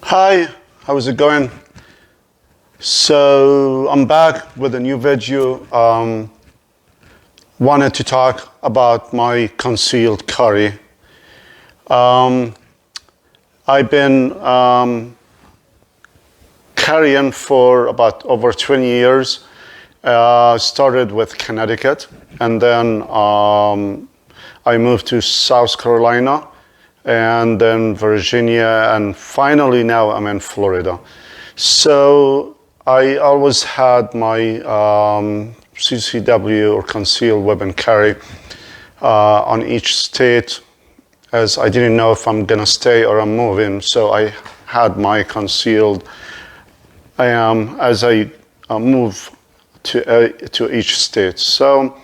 Hi, how's it going? So I'm back with a new video. Wanted to talk about my concealed carry. I've been carrying for about over 20 years. Started with Connecticut, and then I moved to South Carolina, and then Virginia, and finally now I'm in Florida. So I always had my CCW, or concealed weapon carry, on each state, as I didn't know if I'm gonna stay or I'm moving. So I had my concealed as I move to each state. So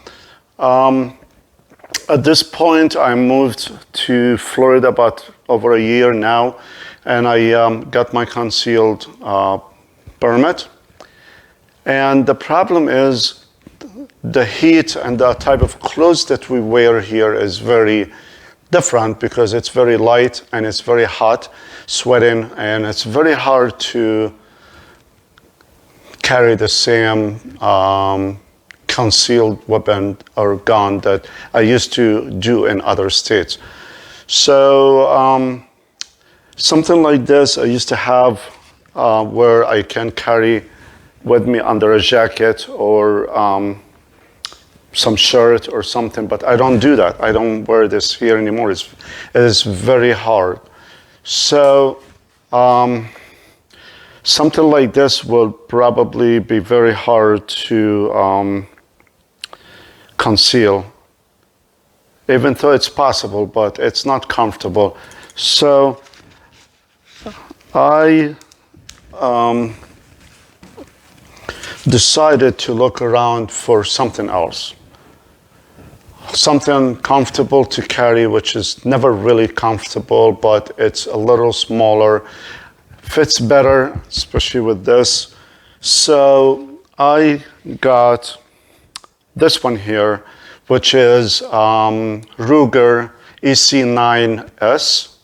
at this point, I moved to Florida about over a year now, and I got my concealed permit. And the problem is the heat and the type of clothes that we wear here is very different, because it's very light and it's very hot, sweating, and it's very hard to carry the same concealed weapon or gun that I used to do in other states. So something like this I used to have where I can carry with me under a jacket or some shirt or something, but I don't do that. I don't wear this here anymore. It is very hard. So something like this will probably be very hard to conceal, even though it's possible, but it's not comfortable. So I decided to look around for something else. Something comfortable to carry, which is never really comfortable, but it's a little smaller, fits better, especially with this. So I got this one here, which is Ruger EC9S,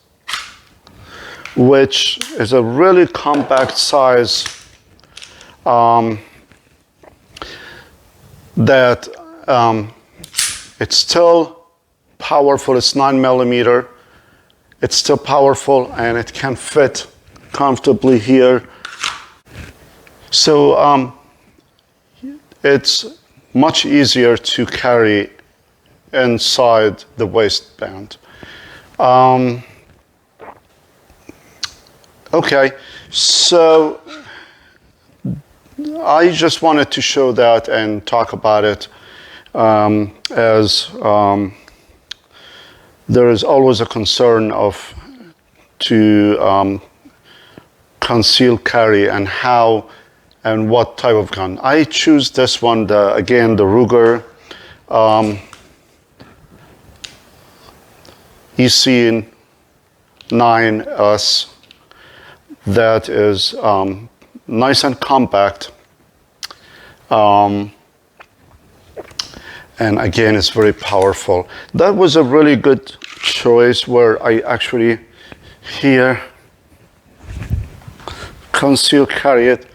which is a really compact size that it's still powerful. It's 9mm. It's still powerful, and it can fit comfortably here. So it's much easier to carry inside the waistband. Okay, so I just wanted to show that and talk about it, as there is always a concern to conceal carry and how and what type of gun. I choose this one, again, the Ruger EC9S. That is nice and compact, and again, it's very powerful. That was a really good choice, where I actually here conceal carry it,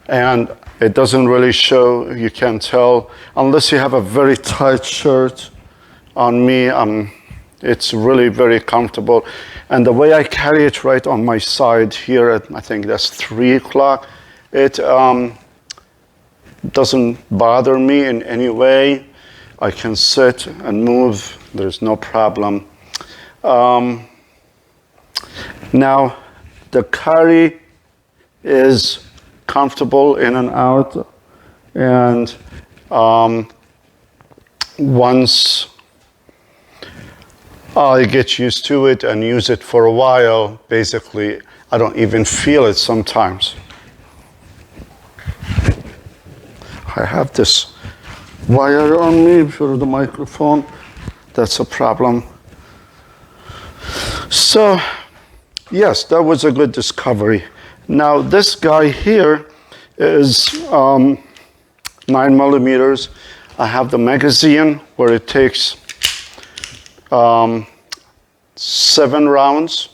and it doesn't really show. You can't tell unless you have a very tight shirt. On me, it's really very comfortable, and the way I carry it right on my side here at, I think that's 3 o'clock, it doesn't bother me in any way. I can sit and move, there's no problem. Now, the carry is comfortable in and out, and once I get used to it and use it for a while, basically I don't even feel it sometimes. I have this wire on me for the microphone. That's a problem. So yes, that was a good discovery. Now this guy here is 9mm. I have the magazine where it takes 7 rounds.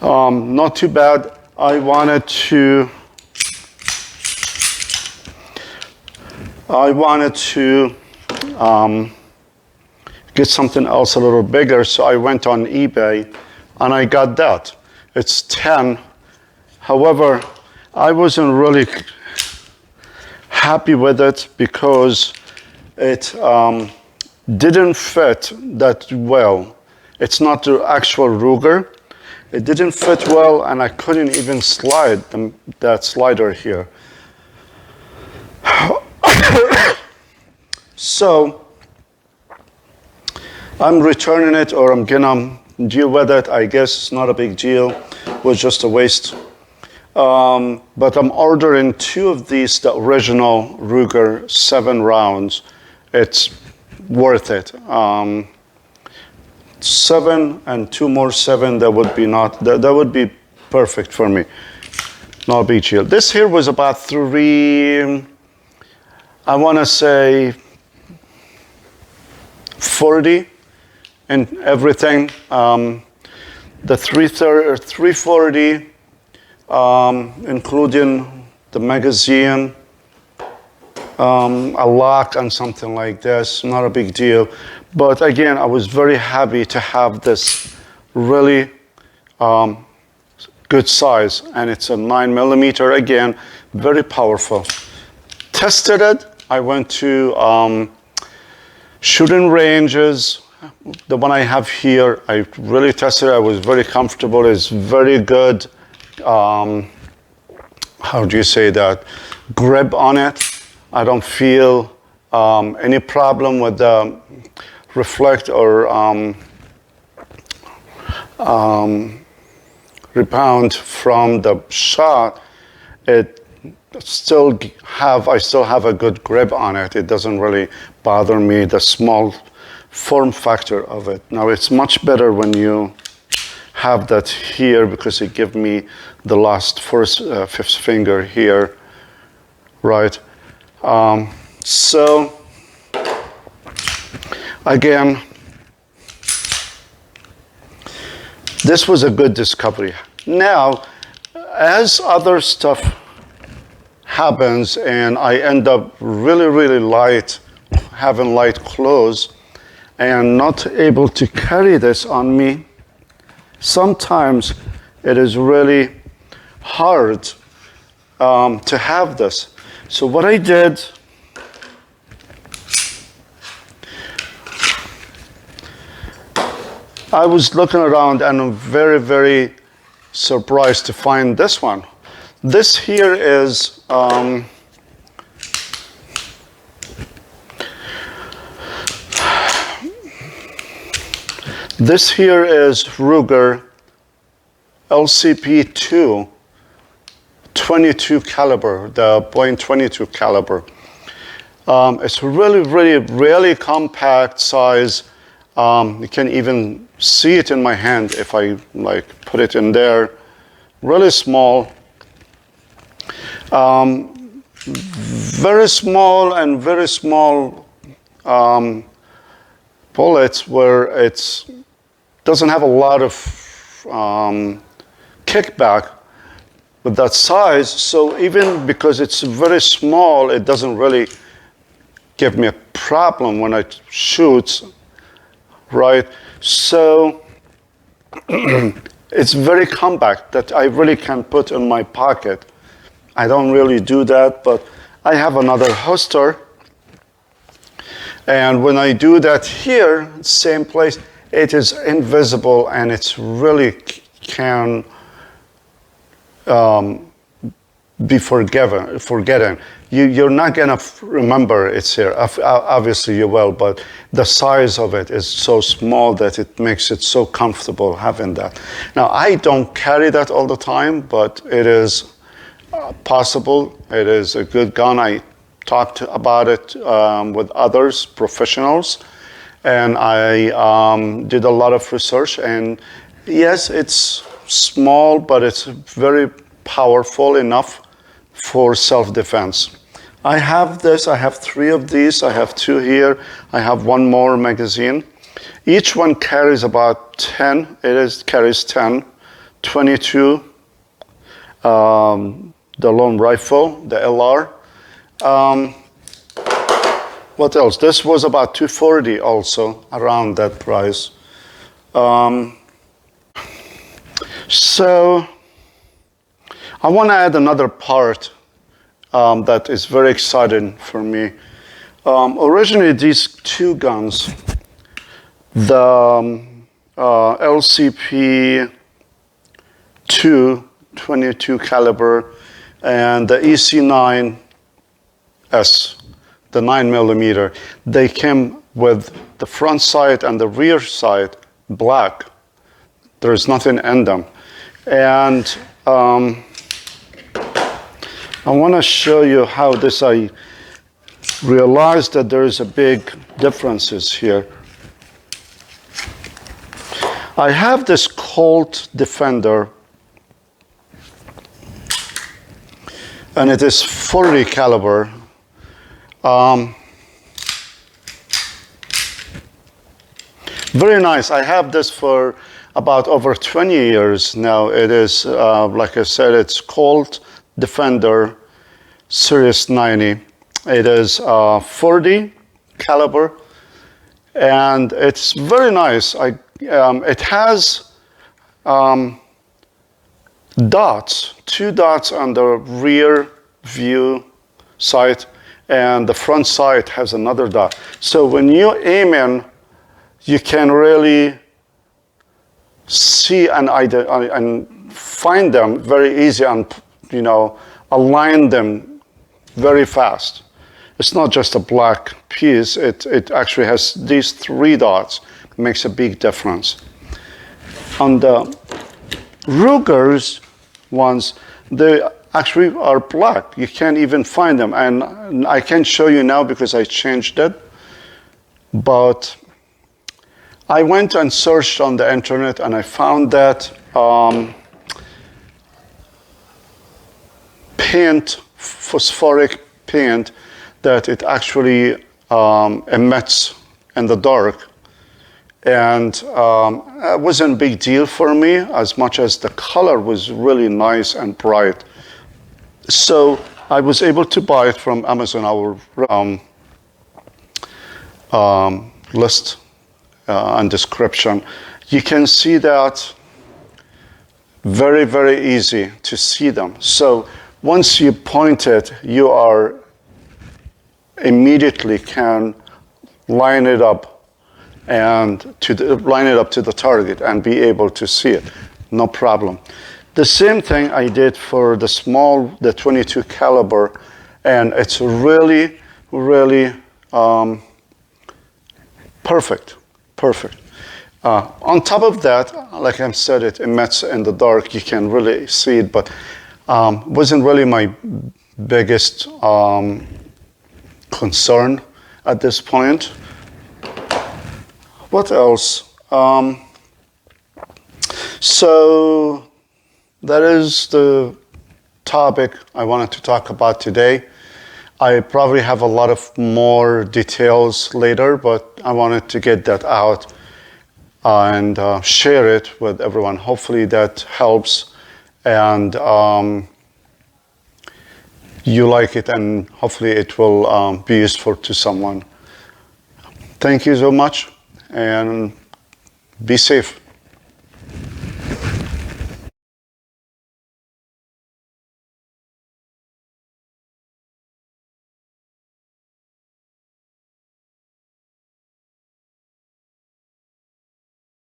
Not too bad. I wanted to get something else a little bigger, so I went on eBay and I got that. It's 10. However, I wasn't really happy with it because it didn't fit that well. It's not the actual Ruger. It didn't fit well, and I couldn't even slide that slider here. So I'm returning it, or I'm gonna deal with it. I guess it's not a big deal. It was just a waste. But I'm ordering 2 of these, the original Ruger 7 rounds. It's worth it. 7 and 2 more 7, that would be perfect for me. Not a big deal. This here was about 3, I want to say 40 and everything. The 340, including the magazine, a lock and something like this, not a big deal. But again, I was very happy to have this really good size, and it's a 9mm, again, very powerful. Tested it. I went to shooting ranges. The one I have here, I really tested it. I was very comfortable. It's very good, how do you say that, grip on it. I don't feel any problem with the reflect or rebound from the shot. I still have a good grip on it. It doesn't really bother me, the small form factor of it. Now it's much better when you have that here, because it gives me the last fifth finger here, right? So again, this was a good discovery. Now, as other stuff happens and I end up really having light clothes and not able to carry this on me, sometimes it is really hard to have this. So what I did, I was looking around and I'm very surprised to find this one. This here is Ruger LCP2 22 caliber, the .22 caliber. It's really compact size. You can even see it in my hand if I put it in there. Really small. Very small and very small bullets where it doesn't have a lot of kickback with that size. So even because it's very small, it doesn't really give me a problem when I shoot, right? So it's very compact that I really can put in my pocket. I don't really do that, but I have another holster. And when I do that here, same place, it is invisible and it's really can be forgotten. You're not gonna remember it's here. Obviously you will, but the size of it is so small that it makes it so comfortable having that. Now I don't carry that all the time, but it is possible. It is a good gun. I talked about it with others, professionals, and I did a lot of research. And yes, it's small, but it's very powerful enough for self-defense. I have this. I have 3 of these. I have 2 here. I have 1 more magazine. Each one carries about 10. Carries 10 22, the long rifle, the LR. What else? This was about 240 also, around that price. So I want to add another part that is very exciting for me. Originally, these two guns, the LCP 22 caliber and the EC9S, the 9mm, they came with the front sight and the rear sight black. There is nothing in them. And I want to show you how this, I realized that there is a big differences here. I have this Colt Defender, and it is 40 caliber. Very nice. I have this for about over 20 years now. It is, like I said, it's Colt Defender Series 90. It is 40 caliber, and it's very nice. It has dots, 2 dots on the rear view sight, and the front sight has another dot. So when you aim in, you can really see and find them very easy and, you know, align them very fast. It's not just a black piece, it actually has these 3 dots. It makes a big difference. On the Ruger's ones, they actually are black. You can't even find them. And I can show you now because I changed it. But I went and searched on the internet and I found that paint, phosphoric paint, that it actually emits in the dark. And it wasn't a big deal for me as much as the color was really nice and bright. So I was able to buy it from Amazon, our list and description. You can see that very, very easy to see them. So once you point it, you are immediately can line it up and line it up to the target and be able to see it, no problem. The same thing I did for the 22 caliber, and it's really, really perfect. On top of that, like I said, it emits in the dark. You can really see it, but wasn't really my biggest concern at this point. What else? So that is the topic I wanted to talk about today. I probably have a lot of more details later, but I wanted to get that out and share it with everyone. Hopefully that helps and you like it, and hopefully it will be useful to someone. Thank you so much, and be safe.